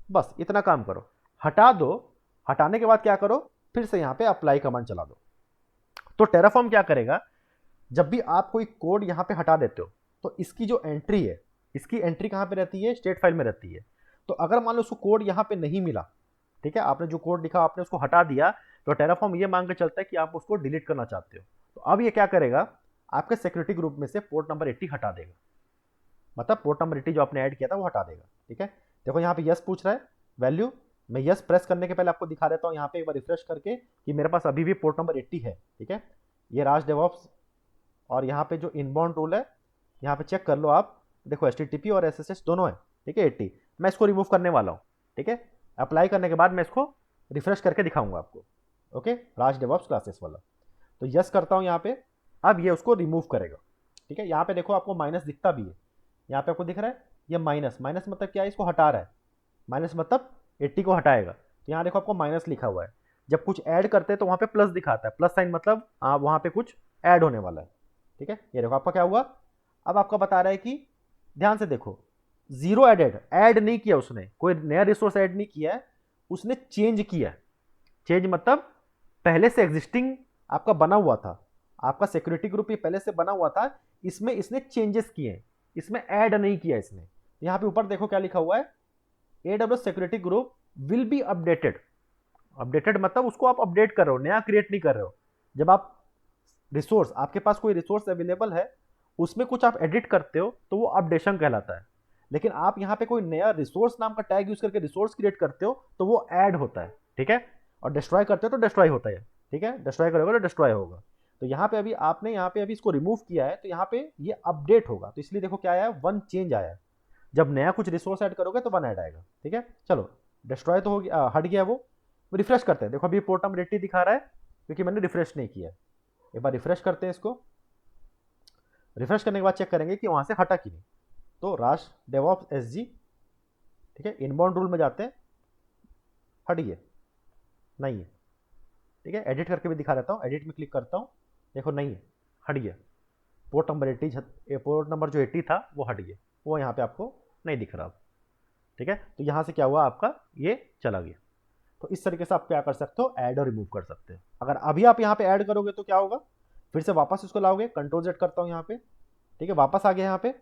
बस इतना काम करो। हटा दो, हटाने के बाद क्या करो, फिर से यहाँ पे अप्लाई कमांड चला दो। तो टेराफॉर्म क्या करेगा, जब भी आप कोई कोड यहाँ पे हटा देते हो, तो इसकी जो एंट्री है, इसकी एंट्री कहाँ पे रहती है, स्टेट फाइल में रहती है। तो अगर मान लो उसको कोड यहाँ पे नहीं मिला, ठीक है, आपने जो कोड लिखा आपने उसको हटा दिया, तो टेराफॉर्म ये मांग के चलता है कि आप उसको डिलीट करना चाहते हो। तो अब ये क्या करेगा, आपके सिक्योरिटी ग्रुप में से पोर्ट नंबर 80 हटा देगा, मतलब पोर्ट नंबर 80 जो आपने ऐड किया था वो हटा देगा, ठीक है। देखो यहाँ पे यस पूछ रहा है वैल्यू, मैं यस प्रेस करने के पहले आपको दिखा देता हूँ यहाँ पे एक बार रिफ्रेश करके कि मेरे पास अभी भी पोर्ट नंबर 80 है, ठीक है। ये राज डेवॉप्स, और यहाँ पे जो इनबाउंड रूल है, यहाँ पे चेक कर लो आप, देखो HTTP और SSH दोनों है, ठीक है 80। मैं इसको रिमूव करने वाला हूँ, ठीक है। अप्लाई करने के बाद मैं इसको रिफ्रेश करके दिखाऊंगा आपको, ओके, राज डेवॉप्स क्लासेस वाला। तो यस करता हूँ यहाँ पे, अब ये उसको रिमूव करेगा, ठीक है। यहाँ पे देखो आपको माइनस दिखता भी है, यहाँ पे आपको दिख रहा है ये माइनस, माइनस मतलब क्या है, इसको हटा रहा है, माइनस मतलब 80 को हटाएगा। तो यहाँ देखो आपको माइनस लिखा हुआ है, जब कुछ ऐड करते हैं तो वहाँ पे प्लस दिखाता है, प्लस साइन मतलब वहाँ पे कुछ ऐड होने वाला है, ठीक है। ये देखो आपका क्या हुआ, अब आपका बता रहा है कि ध्यान से देखो, जीरो एडेड, ऐड नहीं किया उसने, कोई नया रिसोर्स ऐड नहीं किया है, उसने चेंज किया। चेंज मतलब पहले से एग्जिस्टिंग आपका बना हुआ था, आपका सिक्योरिटी ग्रुप ये पहले से बना हुआ था, इसमें इसने चेंजेस किए, इसमें ऐड नहीं किया इसने। यहाँ पे ऊपर देखो क्या लिखा हुआ है, AWS security group will be updated. Updated मतलब उसको आप अपडेट कर रहे हो, नया क्रिएट नहीं कर रहे हो। जब आप रिसोर्स, आपके पास कोई रिसोर्स अवेलेबल है, उसमें कुछ आप एडिट करते हो तो वो अपडेशन कहलाता है। लेकिन आप यहाँ पे कोई नया रिसोर्स नाम का टैग यूज करके रिसोर्स क्रिएट करते हो तो वो ऐड होता है, ठीक है। और डिस्ट्रॉय करते हो तो डिस्ट्रॉय होता है, ठीक है, डिस्ट्रॉय करोगे तो डिस्ट्रॉय होगा। तो यहाँ पे अभी आपने यहाँ पे अभी इसको रिमूव किया है, तो यहाँ पे ये अपडेट होगा, तो इसलिए देखो क्या आया, वन चेंज आया। जब नया कुछ रिसोर्स ऐड करोगे तो वन ऐड आएगा, ठीक है। चलो डिस्ट्रॉय तो हो गया, हट गया वो। रिफ्रेश करते हैं, देखो अभी पोर्ट नंबर 80 दिखा रहा है क्योंकि मैंने रिफ्रेश नहीं किया। एक बार रिफ्रेश करते हैं इसको, रिफ्रेश करने के बाद चेक करेंगे कि वहां से हटा कि नहीं। तो राश डेवॉप्स SG, ठीक है, इनबाउंड रूल में जाते हैं, हट गया, नहीं है, ठीक है। एडिट करके भी दिखा देता हूँ, एडिट में क्लिक करता हूँ, देखो नहीं है, हट गया। पोर्ट नंबर 80, पोर्ट नंबर जो 80 था वो हट गया, वो यहाँ पे आपको नहीं दिख रहा, ठीक है। तो यहाँ से क्या हुआ, आपका ये चला गया। तो इस तरीके से आप क्या कर सकते हो, ऐड और रिमूव कर सकते हो। अगर अभी आप यहाँ पे ऐड करोगे तो क्या होगा, फिर से वापस इसको लाओगे, कंट्रोल Z करता हूँ यहाँ पे, ठीक है, वापस आ गया यहाँ पे।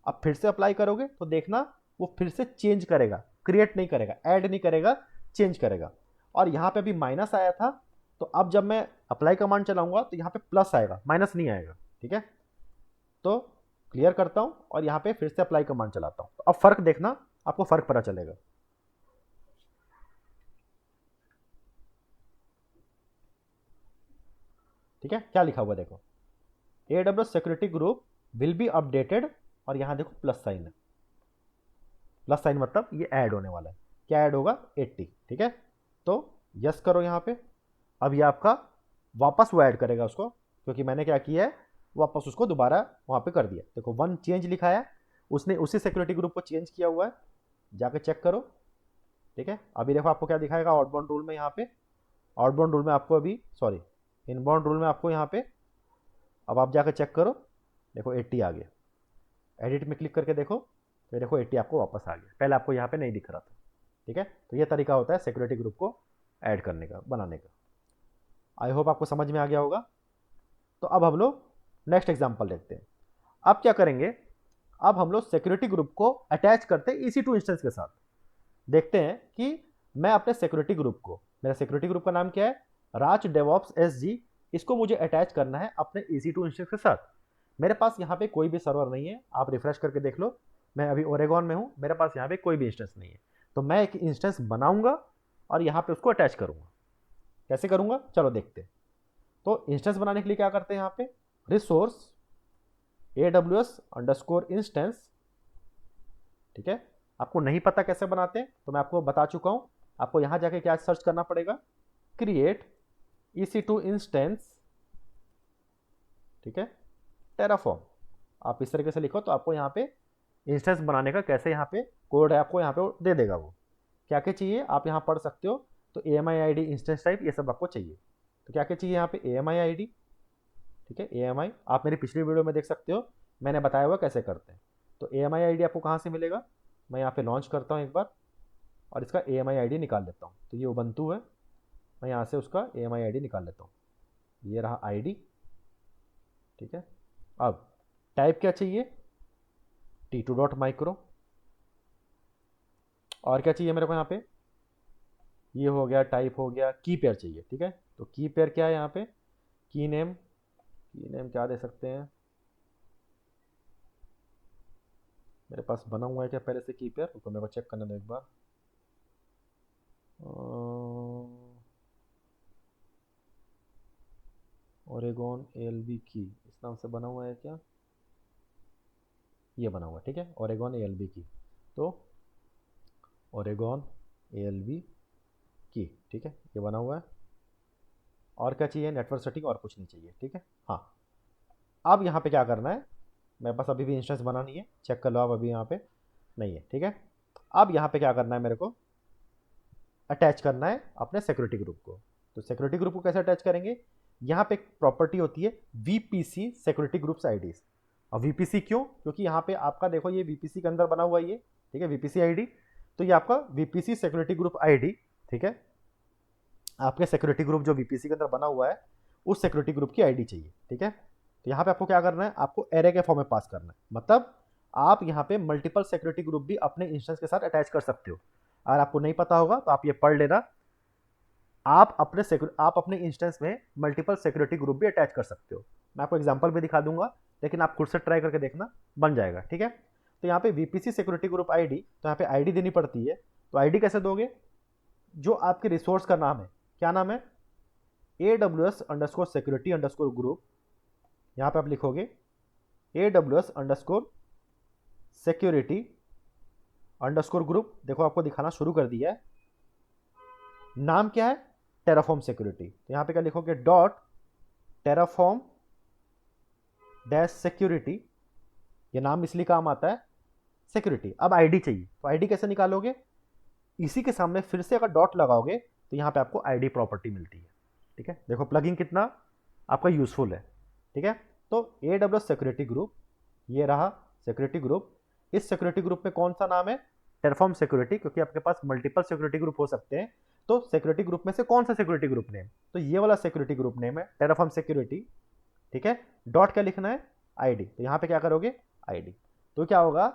अब फिर से अप्लाई करोगे तो देखना वो फिर से चेंज करेगा, क्रिएट नहीं करेगा, ऐड नहीं करेगा, चेंज करेगा। और यहाँ पे अभी माइनस आया था, तो अब जब मैं अप्लाई कमांड चलाऊंगा तो यहाँ पे प्लस आएगा, माइनस नहीं आएगा, ठीक है। तो क्लियर करता हूँ और यहाँ पे फिर से अप्लाई कमांड चलाता हूँ, तो अब फर्क देखना, आपको फर्क पता चलेगा। ठीक है, क्या लिखा हुआ देखो, AWS security group will be updated, और यहां देखो प्लस साइन है, प्लस साइन मतलब ये ऐड होने वाला है। क्या ऐड होगा, 80, ठीक है। तो यस करो यहाँ पे, अब ये आपका वापस वो ऐड करेगा उसको, क्योंकि मैंने क्या किया है, वापस उसको दोबारा वहां पे कर दिया। देखो वन चेंज लिखा है, उसने उसी सिक्योरिटी ग्रुप को चेंज किया हुआ है, जाके चेक करो, ठीक है। अभी देखो आपको क्या दिखाएगा आउटबाउंड रूल में, यहाँ पे आउटबाउंड रूल में आपको अभी, सॉरी इनबाउंड रूल में आपको यहाँ पे, अब आप जाकर चेक करो, देखो 80 आ गया। एडिट में क्लिक करके देखो, तो ये देखो 80 आपको वापस आ गया, पहले आपको यहाँ पे नहीं दिख रहा था। ठीक है, तो ये तरीका होता है सिक्योरिटी ग्रुप को ऐड करने का, बनाने का। आई होप आपको समझ में आ गया होगा। तो अब हम लोग नेक्स्ट एग्जाम्पल देखते हैं। अब क्या करेंगे, अब हम लोग सिक्योरिटी ग्रुप को अटैच करते हैं EC2 इंस्टेंस के साथ। देखते हैं कि मैं अपने सिक्योरिटी ग्रुप को, मेरा सिक्योरिटी ग्रुप का नाम क्या है, राज डेवॉप्स SG, इसको मुझे अटैच करना है अपने EC2 इंस्टेंस के साथ। मेरे पास यहाँ पे कोई भी सर्वर नहीं है, आप रिफ्रेश करके देख लो, मैं अभी ओरेगॉन में हूँ, मेरे पास यहाँ पे कोई भी इंस्टेंस नहीं है। तो मैं एक इंस्टेंस बनाऊंगा और यहाँ पे उसको अटैच करूंगा। कैसे करूंगा, चलो देखते हैं। तो इंस्टेंस बनाने के लिए क्या करते हैं, यहाँ पे रिसोर्स AWS_इंस्टेंस। ठीक है, आपको नहीं पता कैसे बनाते हैं तो मैं आपको बता चुका हूं। आपको यहां जाके क्या सर्च करना पड़ेगा, क्रिएट EC2 इंस्टेंस, ठीक है, टेराफॉर्म। आप इस तरीके से लिखो तो आपको यहाँ पे इंस्टेंस बनाने का कैसे यहाँ पे कोड है आपको यहाँ पे दे देगा। वो क्या क्या चाहिए आप यहाँ पढ़ सकते हो। तो AMI ID, इंस्टेंस टाइप, ये सब आपको चाहिए। तो क्या क्या चाहिए यहाँ पे, AMI ID, ठीक है, AMI आप मेरी पिछली वीडियो में देख सकते हो, मैंने बताया हुआ कैसे करते हैं। तो AMI ID आपको कहाँ से मिलेगा, मैं यहाँ पे लॉन्च करता हूँ एक बार और इसका AMI ID निकाल लेता हूँ। तो ये उबंटू है, मैं यहाँ से उसका AMI ID निकाल लेता हूँ, ये रहा ID। ठीक है, अब टाइप क्या चाहिए, T2.micro। और क्या चाहिए मेरे को यहाँ पे, ये हो गया, टाइप हो गया, की पेयर चाहिए। ठीक है, तो की पेयर क्या है यहाँ पे, की नेम क्या दे सकते हैं, मेरे पास बना हुआ है क्या पहले से की पेयर, तो मेरे को चेक करने दो एक बार। ओरेगॉन ALB की, इस नाम से बना हुआ है क्या, ये बना हुआ है। ठीक है, ओरेगॉन ALB की, तो ओरेगॉन ALB की, ठीक है, ये बना हुआ है। और क्या चाहिए, नेटवर्क सेटिंग, और कुछ नहीं चाहिए। ठीक है, हाँ, अब यहाँ पे क्या करना है, मेरे पास अभी भी इंस्टेंस बना नहीं है, चेक कर लो आप, अभी यहाँ पे नहीं है। ठीक है, अब यहाँ पे क्या करना है, मेरे को अटैच करना है अपने सिक्योरिटी ग्रुप को। तो सिक्योरिटी ग्रुप को कैसे अटैच करेंगे, यहाँ पे एक प्रॉपर्टी होती है VPC सिक्योरिटी ग्रुप्स IDs। और VPC क्यों, क्योंकि यहाँ पे आपका देखो ये VPC के अंदर बना हुआ है ये, ठीक है, VPC ID। तो ये आपका VPC सिक्योरिटी ग्रुप ID, ठीक है, आपके सिक्योरिटी ग्रुप जो VPC के अंदर बना हुआ है उस सिक्योरिटी ग्रुप की ID चाहिए। ठीक है, तो यहाँ पे आपको क्या करना है, आपको एरे के फॉर्म में पास करना है। मतलब आप यहाँ पे मल्टीपल सिक्योरिटी ग्रुप भी अपने इंस्टेंस के साथ अटैच कर सकते हो। अगर आपको नहीं पता होगा तो आप ये पढ़ लेना, आप अपने इंस्टेंस में मल्टीपल सिक्योरिटी ग्रुप भी अटैच कर सकते हो। मैं आपको एग्जांपल भी दिखा दूंगा, लेकिन आप खुद से ट्राई करके देखना, बन जाएगा। ठीक है, तो यहाँ पे VPC सिक्योरिटी ग्रुप ID, तो यहाँ पे ID देनी पड़ती है। तो ID कैसे दोगे, जो आपके रिसोर्स का नाम है, क्या नाम है, AWS_security_group। यहाँ पे आप लिखोगे AWS_security_group। देखो आपको दिखाना शुरू कर दिया है, नाम क्या है, टेराफॉर्म सिक्योरिटी। तो यहाँ पे क्या लिखोगे, .terraform-security, ये नाम इसलिए काम आता है सिक्योरिटी। अब ID चाहिए, तो ID कैसे निकालोगे, इसी के सामने फिर से अगर डॉट लगाओगे तो यहाँ पे आपको ID प्रॉपर्टी मिलती है। ठीक है, देखो प्लगइन कितना आपका यूजफुल है। ठीक है, तो AWS सिक्योरिटी ग्रुप, ये रहा सिक्योरिटी ग्रुप। इस सिक्योरिटी ग्रुप में कौन सा नाम है, टेराफॉर्म सिक्योरिटी, क्योंकि आपके पास मल्टीपल सिक्योरिटी ग्रुप हो सकते हैं। तो सिक्योरिटी ग्रुप में से कौन सा सिक्योरिटी ग्रुप नेम, तो ये वाला सिक्योरिटी ग्रुप नेम है टेराफॉर्म सिक्योरिटी। ठीक है, डॉट क्या लिखना है, ID। तो यहाँ पे क्या करोगे, ID। तो क्या होगा,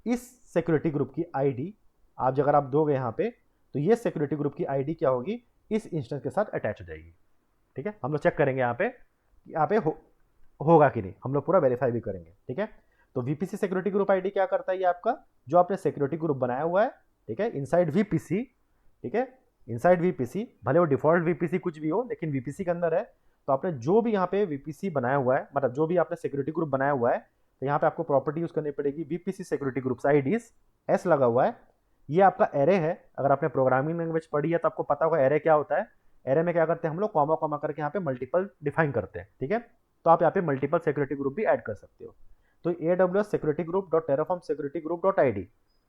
इस सिक्योरिटी ग्रुप की ID आप अगर आप दोगे यहाँ पे, तो ये सिक्योरिटी ग्रुप की ID क्या होगी, इस इंस्टेंस के साथ अटैच हो जाएगी। ठीक है, हम लोग चेक करेंगे यहाँ पे होगा कि नहीं, हम लोग पूरा वेरीफाई भी करेंगे। ठीक है, तो VPC सिक्योरिटी ग्रुप ID क्या करता है, ये आपका जो आपने सिक्योरिटी ग्रुप बनाया हुआ है, ठीक है, इनसाइड VPC। ठीक है, इनसाइड VPC, भले वो डिफॉल्ट VPC कुछ भी हो, लेकिन VPC के अंदर है। तो आपने जो भी यहाँ पे VPC बनाया हुआ है, मतलब जो भी आपने सिक्योरिटी ग्रुप बनाया हुआ है, तो यहाँ पे आपको प्रॉपर्टी यूज करनी पड़ेगी, VPC security groups IDs, S लगा हुआ है। ये आपका एरे है, अगर आपने प्रोग्रामिंग लैंग्वेज पढ़ी है तो आपको पता होगा एरे क्या होता है। एरे में क्या करते हैं हम लोग, कॉमा कॉमा करके यहाँ पे मल्टीपल डिफाइन करते हैं। ठीक है, तो आप यहाँ पे मल्टीपल सिक्योरिटी ग्रुप भी ऐड कर सकते हो। तो AWS security group .terraform security group .id,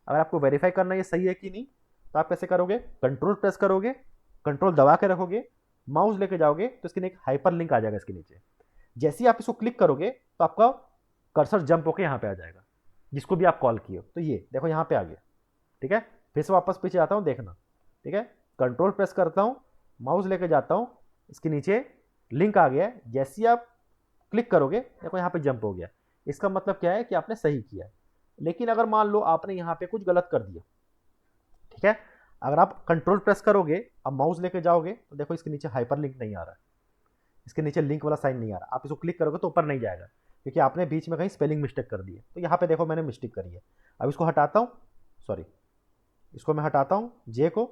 अगर आपको वेरीफाई करना ये सही है कि नहीं, तो आप कैसे करोगे, कंट्रोल प्रेस करोगे, कंट्रोल दबा के रखोगे, माउस लेके जाओगे तो इसके एक हाइपर लिंक आ जाएगा इसके नीचे। जैसे ही आप इसको क्लिक करोगे तो आपका कर्सर जंप होकर यहाँ पे आ जाएगा। जिसको भी आप कॉल किए हो। तो ये देखो यहाँ पे आ गया, ठीक है। फिर से वापस पीछे आता हूँ, देखना, ठीक है। कंट्रोल प्रेस करता हूँ, माउस लेके जाता हूँ, इसके नीचे लिंक आ गया है। जैसे ही आप क्लिक करोगे देखो यहाँ पे जंप हो गया। इसका मतलब क्या है कि आपने सही किया है। लेकिन अगर मान लो आपने यहाँ पे कुछ गलत कर दिया, ठीक है, अगर आप कंट्रोल प्रेस करोगे, अब माउस लेके जाओगे तो देखो इसके नीचे हाइपर लिंक नहीं आ रहा है, इसके नीचे लिंक वाला साइन नहीं आ रहा। आप इसको क्लिक करोगे तो ऊपर नहीं जाएगा, क्योंकि आपने बीच में कहीं स्पेलिंग मिस्टेक कर दी है। तो यहाँ पे देखो मैंने मिस्टेक करी है। अब इसको हटाता हूँ, सॉरी, इसको मैं हटाता हूँ, जे को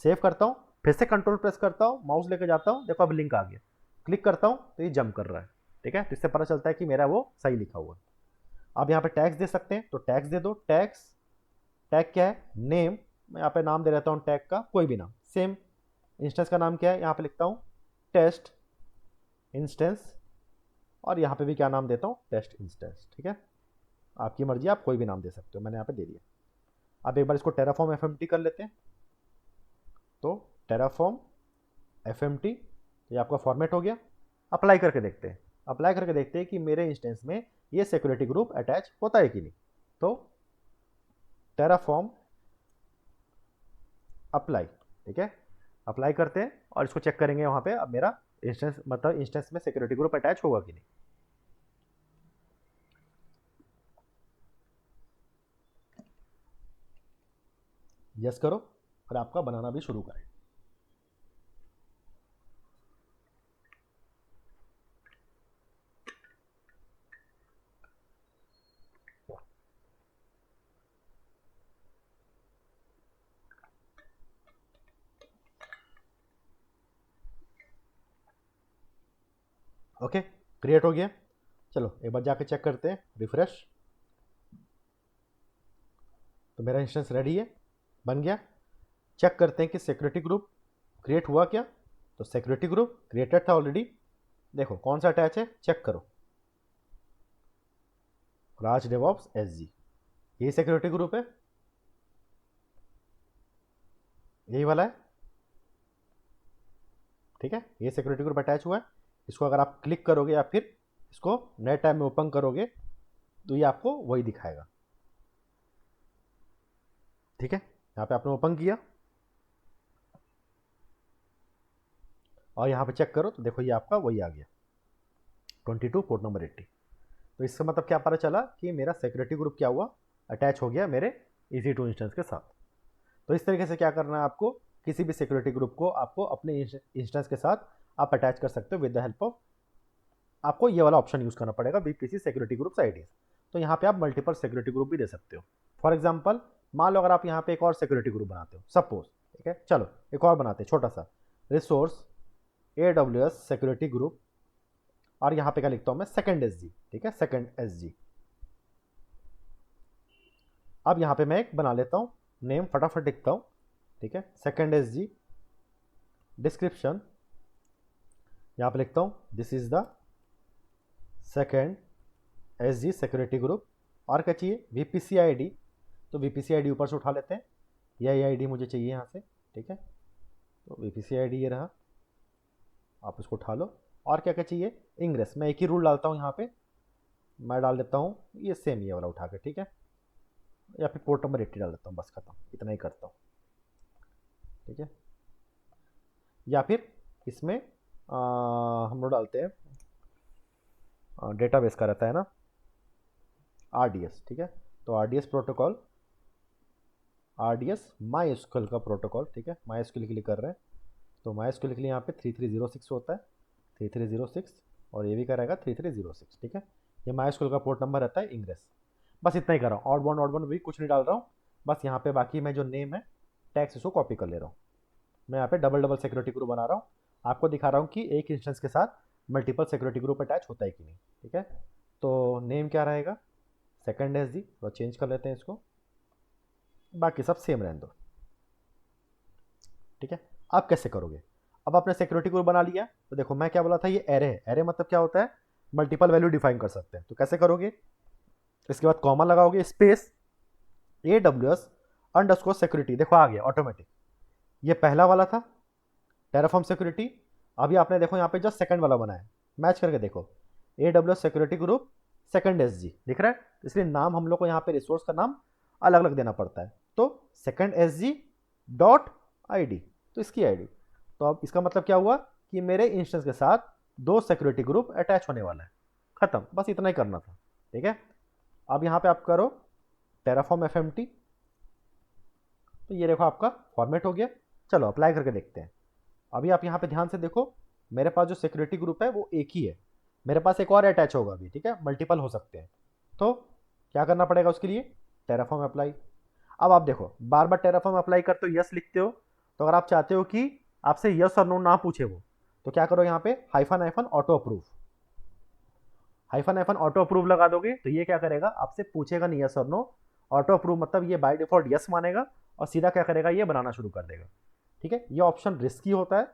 सेव करता हूँ, फिर से कंट्रोल प्रेस करता हूँ, माउस लेके जाता हूँ, देखो अब लिंक आ गया, क्लिक करता हूँ तो ये जंप कर रहा है, ठीक है। तो इससे पता चलता है कि मेरा वो सही लिखा हुआ है। आप यहाँ पे टैग्स दे सकते हैं, तो टैग्स दे दो। टैग्स, टैग क्या है, नेम, मैं यहाँ पे नाम दे रहता हूँ टैग का, कोई भी नाम। सेम इंस्टेंस का नाम क्या है, यहाँ पे लिखता हूँ टेस्ट इंस्टेंस, और यहाँ पे भी क्या नाम देता हूँ, टेस्ट इंस्टेंस, ठीक है। आपकी मर्जी, आप कोई भी नाम दे सकते हो, मैंने यहाँ पे दे दिया। अब एक बार इसको टेराफॉर्म एफएमटी कर लेते हैं। तो टेराफॉर्म एफएमटी, ये आपका फॉर्मेट हो गया। अप्लाई करके देखते हैं, अप्लाई करके देखते हैं कि मेरे इंस्टेंस में ये सिक्योरिटी ग्रुप अटैच होता है कि नहीं। तो टेराफॉर्म अप्लाई, ठीक है, अप्लाई करते हैं और इसको चेक करेंगे वहाँ पे अब मेरा इंस्टेंस, मतलब इंस्टेंस में सिक्योरिटी ग्रुप अटैच होगा कि नहीं। यस करो और आपका बनाना भी शुरू करें। ओके, क्रिएट हो गया। चलो एक बार जाके चेक करते हैं, रिफ्रेश, तो मेरा इंस्टेंस रेडी है, बन गया। चेक करते हैं कि सिक्योरिटी ग्रुप क्रिएट हुआ क्या। तो सिक्योरिटी ग्रुप क्रिएटेड था ऑलरेडी, देखो कौन सा अटैच है, चेक करो, राज डेवॉप्स एसजी, यही सिक्योरिटी ग्रुप है, यही वाला है, ठीक है। ये सिक्योरिटी ग्रुप अटैच हुआ है। इसको अगर आप क्लिक करोगे या फिर इसको नए टैब में ओपन करोगे तो ये आपको वही दिखाएगा, ठीक है। यहाँ पे आपने ओपन किया और यहाँ पे चेक करो तो देखो ये आपका वही आ गया, 22 पोर्ट नंबर 80। तो इसका मतलब क्या पता चला कि मेरा सिक्योरिटी ग्रुप क्या हुआ, अटैच हो गया मेरे EC2 इंस्टेंस के साथ। तो इस तरीके से क्या करना है आपको, किसी भी सिक्योरिटी ग्रुप को आपको अपने इंस्टेंस के साथ आप अटैच कर सकते हो विद द हेल्प ऑफ, आपको ये वाला ऑप्शन यूज करना पड़ेगा, VPC सिक्योरिटी ग्रुप्स आईडीज। तो यहाँ पे आप मल्टीपल सिक्योरिटी ग्रुप भी दे सकते हो। फॉर एग्जाम्पल मान लो अगर आप यहाँ पे एक और सिक्योरिटी ग्रुप बनाते हो, सपोज, ठीक है, चलो एक और बनाते हैं छोटा सा, रिसोर्स AWS सिक्योरिटी ग्रुप, और यहाँ पे क्या लिखता हूँ मैं, सेकंड SG, ठीक है, सेकंड SG। अब यहाँ पे मैं एक बना लेता हूँ, नेम फटाफट लिखता हूँ, ठीक है, सेकंड SG, डिस्क्रिप्शन यहाँ पे लिखता हूँ this is the second SG security group, और क्या चाहिए, VPC ID, तो VPC ID ऊपर से उठा लेते हैं, यह ID मुझे चाहिए यहाँ से, ठीक है। तो VPC ID ये रहा, आप इसको उठा लो। और क्या क्या चाहिए, इंग्रेस, मैं एक ही रूल डालता हूँ यहाँ पे, मैं डाल देता हूँ ये सेम ये वाला उठा के, ठीक है, या फिर पोर्ट नंबर 80 डाल देता हूँ, बस खत्म, इतना ही करता हूँ, ठीक है। या फिर इसमें हम लोग डालते हैं डेटाबेस का रहता है ना, RDS, ठीक है। तो RDS प्रोटोकॉल, RDS MySQL का प्रोटोकॉल, ठीक है, MySQL के लिए कर रहे हैं, तो MySQL के लिए यहाँ पे 3306 होता है, 3306, और ये भी करेगा 3306, ठीक है। ये MySQL का पोर्ट नंबर रहता है, इंग्रेस। बस इतना ही कर रहा हूँ, ऑड वन भी कुछ नहीं डाल रहा हूँ, बस यहाँ पे बाकी मैं जो नेम है टैक्स इसको कॉपी कर ले रहा हूँ। मैं यहाँ पे डबल सिक्योरिटी ग्रुप बना रहा हूँ, आपको दिखा रहा हूँ कि एक इंस्टेंस के साथ मल्टीपल सिक्योरिटी ग्रुप अटैच होता है कि नहीं, ठीक है। तो नेम क्या रहेगा, सेकंड SG, तो चेंज कर लेते हैं इसको, बाकी सब सेम रहने दो, ठीक है। आप कैसे करोगे, अब आपने सिक्योरिटी ग्रुप बना लिया, तो देखो मैं क्या बोला था, ये एरे है, एरे मतलब क्या होता है, मल्टीपल वैल्यू डिफाइन कर सकते हैं। तो कैसे करोगे, इसके बाद कॉमा लगाओगे, स्पेस AWS अंडरस्कोर सिक्योरिटी, देखो आ गया ऑटोमेटिक, ये पहला वाला था टेराफॉर्म सिक्योरिटी, अभी आपने देखो यहाँ पे जस्ट सेकंड वाला बनाया, मैच करके देखो, AWS security group second S G दिख रहा है, इसलिए नाम हम लोग को यहाँ पे रिसोर्स का नाम अलग अलग देना पड़ता है। तो second S G dot I D, तो इसकी आई डी। तो अब इसका मतलब क्या हुआ कि मेरे इंस्टेंस के साथ 2 सिक्योरिटी ग्रुप अटैच होने वाला है। खत्म, बस इतना ही करना था। ठीक है, अब यहाँ पे आप करो टेराफॉर्म एफएमटी, तो ये देखो आपका फॉर्मेट हो गया। चलो अप्लाई करके देखते हैं। अभी आप यहाँ पे ध्यान से देखो, मेरे पास जो सिक्योरिटी ग्रुप है वो एक ही है, मेरे पास एक और अटैच होगा अभी, ठीक है, मल्टीपल हो सकते हैं। तो क्या करना पड़ेगा उसके लिए, टेराफॉर्म अप्लाई। अब आप देखो बार बार टेराफॉर्म अप्लाई करते हो, यस लिखते हो, तो अगर आप चाहते हो कि आपसे यस और नो ना पूछे वो, तो क्या करो यहाँ पे hyphen hyphen auto approve, hyphen hyphen auto approve लगा दोगे तो ये क्या करेगा, आपसे पूछेगा नहीं यस और नो। ऑटो अप्रूव मतलब ये बाय डिफॉल्ट यस मानेगा और सीधा क्या करेगा, ये बनाना शुरू कर देगा। ठीक है, ये ऑप्शन रिस्की होता है,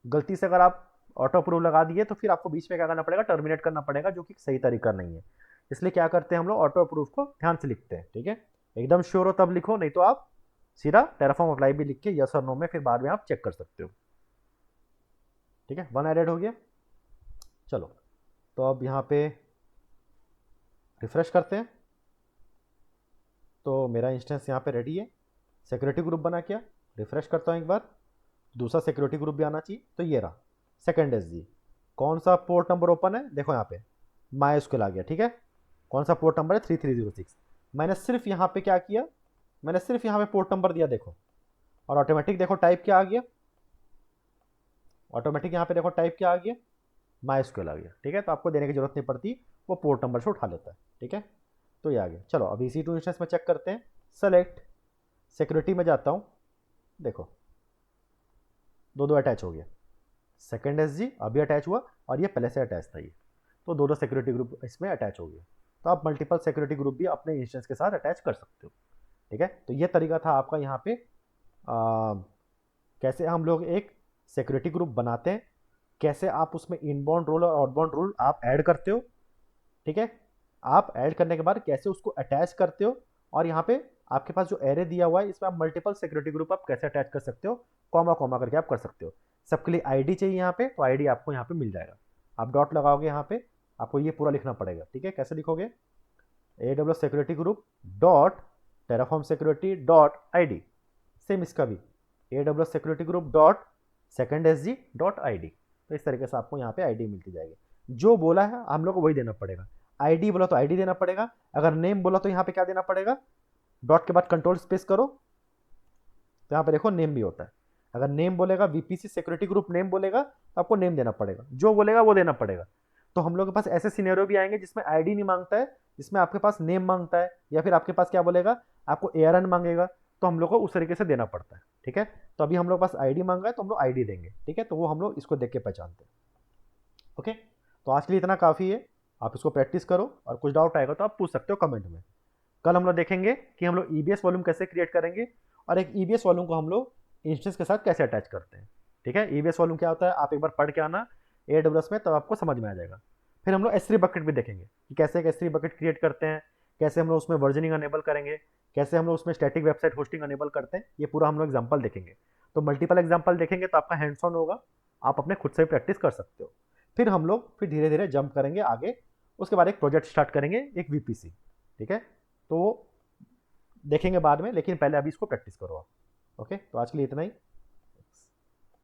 गलती से अगर आप ऑटो अप्रूव लगा दिए तो फिर आपको बीच में क्या करना पड़ेगा, टर्मिनेट करना पड़ेगा, जो कि सही तरीका नहीं है। इसलिए क्या करते हैं हम लोग, ऑटो अप्रूव को ध्यान से लिखते हैं। ठीक है, एकदम श्योर हो तब लिखो, नहीं तो आप सीधा टेराफॉर्म अप्लाई भी लिख के यस और नो में फिर बाद में आप चेक कर सकते हो। ठीक है, 1 एडेड हो गया। चलो तो अब यहाँ पे रिफ्रेश करते हैं, तो मेरा इंस्टेंस यहाँ पे रेडी है, सिक्योरिटी ग्रुप बना क्या, रिफ्रेश करता हूँ एक बार, दूसरा सिक्योरिटी ग्रुप भी आना चाहिए, तो ये रहा सेकंड एस जी। कौन सा पोर्ट नंबर ओपन है, देखो यहाँ पे माई स्क्यूएल आ गया। ठीक है, कौन सा पोर्ट नंबर है, 3306। मैंने सिर्फ यहाँ पे क्या किया, मैंने सिर्फ यहाँ पे पोर्ट नंबर दिया देखो, और ऑटोमेटिक देखो टाइप क्या आ गया, ऑटोमेटिक यहाँ पे देखो टाइप क्या आ गया, माई स्क्यूएल आ गया। ठीक है, तो आपको देने की जरूरत नहीं पड़ती, वो पोर्ट नंबर से उठा लेता है। ठीक है, तो ये आ गया। चलो अब EC2 इंस्टेंस में चेक करते हैं, सेलेक्ट सिक्योरिटी में जाता हूँ, देखो दो दो अटैच हो गया, सेकंड एस जी अभी अटैच हुआ और ये पहले से अटैच था, ये तो दो दो सिक्योरिटी ग्रुप इसमें अटैच हो गया। तो आप मल्टीपल सिक्योरिटी ग्रुप भी अपने इंस्टेंस के साथ अटैच कर सकते हो। ठीक है, तो ये तरीका था आपका यहाँ पे कैसे हम लोग एक सिक्योरिटी ग्रुप बनाते हैं, कैसे आप उसमें इनबाउंड रूल और आउटबाउंड रूल आप ऐड करते हो। ठीक है, आप ऐड करने के बाद कैसे उसको अटैच करते हो, और यहाँ पे आपके पास जो एरे दिया हुआ है इसमें आप मल्टीपल सिक्योरिटी ग्रुप आप कैसे अटैच कर सकते हो, कॉमा कॉमा करके आप कर सकते हो। सबके लिए आईडी चाहिए यहाँ पे, तो आईडी आपको यहाँ पे मिल जाएगा। आप डॉट लगाओगे यहाँ पे, आपको ये पूरा लिखना पड़ेगा। ठीक है, कैसे लिखोगे, AWS security group dot Terraform security dot ID, same इसका भी AWS security group dot second SG dot ID। तो इस तरीके से आपको यहाँ पे आईडी मिलती जाएगी। जो बोला है हम लोग को वही देना पड़ेगा, आईडी बोला तो आईडी देना पड़ेगा, अगर नेम बोला तो यहाँ पे क्या देना पड़ेगा, डॉट के बाद कंट्रोल स्पेस करो, तो यहाँ पे देखो नेम भी होता है। अगर नेम बोलेगा, VPC सिक्योरिटी ग्रुप नेम बोलेगा, तो आपको नेम देना पड़ेगा, जो बोलेगा वो देना पड़ेगा। तो हम लोग के पास ऐसे सिनेरियो भी आएंगे जिसमें आईडी नहीं मांगता है, जिसमें आपके पास नेम मांगता है, या फिर आपके पास क्या बोलेगा, आपको ARN मांगेगा, तो हम लोग को उस तरीके से देना पड़ता है। ठीक है, तो अभी हम लोग पास आईडी मांगा है तो हम लोग आईडी देंगे। ठीक है, तो वो हम लोग इसको देख के पहचानते हैं। ओके, तो आज के लिए इतना काफ़ी है, आप इसको प्रैक्टिस करो, और कुछ डाउट आएगा तो आप पूछ सकते हो कमेंट में। कल हम लोग देखेंगे कि हम लोग EBS वॉल्यूम कैसे क्रिएट करेंगे, और एक EBS वॉल्यूम को हम लोग इंस्टेंस के साथ कैसे अटैच करते हैं। ठीक है, EBS वॉल्यूम क्या होता है आप एक बार पढ़ के आना AWS में, तब आपको समझ में आ जाएगा। फिर हम लोग S3 बकेट भी देखेंगे कि कैसे एक S3 बकेट क्रिएट करते हैं, कैसे हम लोग उसमें वर्जनिंग अनेबल करेंगे, कैसे हम लोग उसमें स्टैटिक वेबसाइट होस्टिंग अनेबल करते हैं, ये पूरा हम लोग एग्जाम्पल देखेंगे। तो मल्टीपल एग्जाम्पल देखेंगे तो आपका हैंड्स ऑन होगा, आप अपने खुद से भी प्रैक्टिस कर सकते हो। फिर हम लोग फिर धीरे धीरे जंप करेंगे आगे, उसके बाद एक प्रोजेक्ट स्टार्ट करेंगे, एक VPC। ठीक है, तो देखेंगे बाद में, लेकिन पहले अभी इसको प्रैक्टिस करो आप। ओके, तो आज के लिए इतना ही।